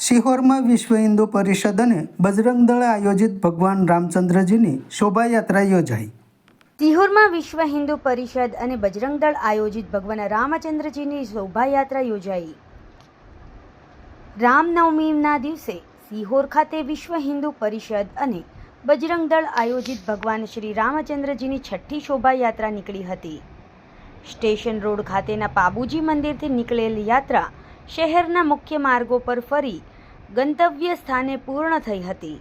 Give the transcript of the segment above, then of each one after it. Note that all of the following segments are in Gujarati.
સિહોરમાં વિશ્વ હિન્દુ પરિષદ અને બજરંગ દળ આયોજિત ભગવાન રામચંદ્રજીની શોભાયાત્રા યોજાઈ। સિહોરમાં વિશ્વ હિન્દુ પરિષદ અને બજરંગ દળ આયોજિત ભગવાન રામચંદ્રજીની શોભાયાત્રા યોજાઈ। રામનવમીના દિવસે સિહોર ખાતે વિશ્વ હિન્દુ પરિષદ અને બજરંગ દળ આયોજિત ભગવાન શ્રી રામચંદ્રજીની છઠ્ઠી શોભાયાત્રા નીકળી હતી। સ્ટેશન રોડ ખાતેના પાબુજી મંદિરથી નીકળેલ યાત્રા શહેરના મુખ્ય માર્ગો પર ફરી ગંતવ્ય સ્થાને પૂર્ણ થઈ હતી।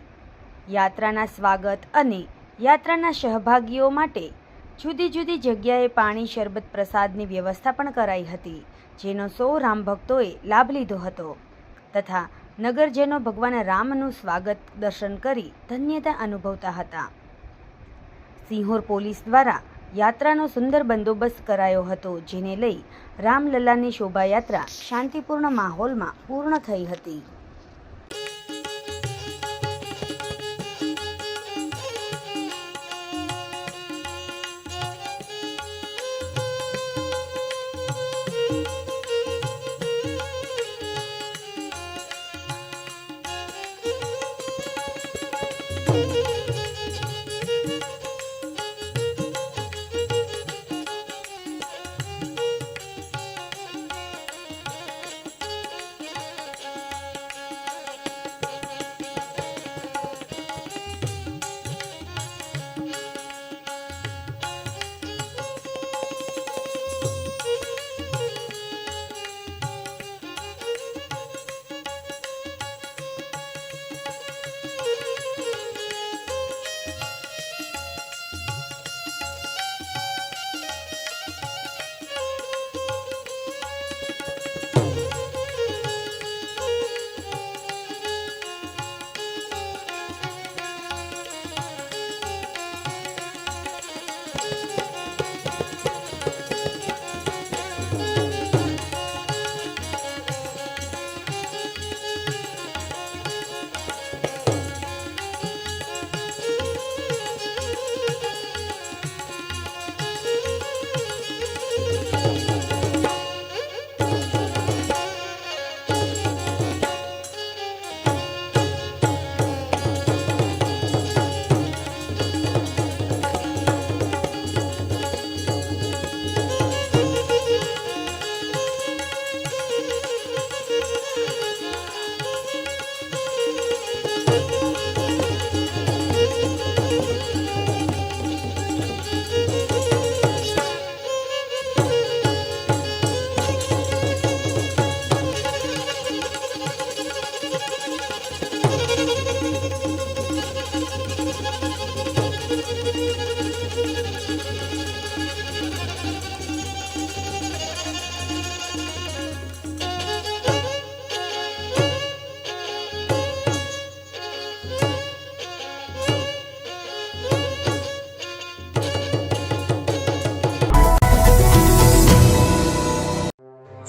યાત્રાના સ્વાગત અને યાત્રાના સહભાગીઓ માટે જુદી જુદી જગ્યાએ પાણી શરબત પ્રસાદની વ્યવસ્થા પણ કરાઈ હતી, જેનો સૌ રામ ભક્તોએ લાભ લીધો હતો તથા નગરજનો ભગવાન રામનું સ્વાગત દર્શન કરી ધન્યતા અનુભવતા હતા। સિહોર પોલીસ દ્વારા યાત્રાનો સુંદર બંદોબસ્ત કરાયો હતો, જેને લઈ રામલલ્લાની શોભાયાત્રા શાંતિપૂર્ણ માહોલમાં પૂર્ણ થઈ હતી।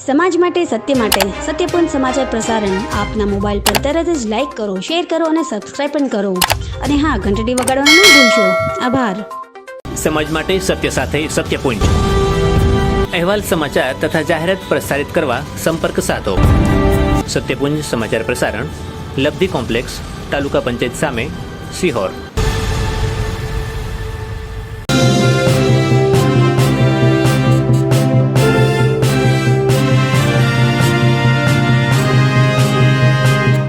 સમાજ માટે સત્યપૂર્ણ સમાચાર પ્રસારણ આપના મોબાઈલ પર તરત જ લાઈક કરો, શેર કરો અને સબસ્ક્રાઇબ પણ કરો, અને હા, ઘંટડી વગાડવાનું ન ભૂલશો। આભાર। સમાજ માટે સત્ય સાથે સત્યપૂર્ણ અહેવાલ, સમાચાર તથા જાહેરાત પ્રસારિત કરવા સંપર્ક સાધો। સત્યપુંજ સમાચાર પ્રસારણ, લબ્ધિ કોમ્પ્લેક્સ, તાલુકા પંચાયત સામે, સિહોર।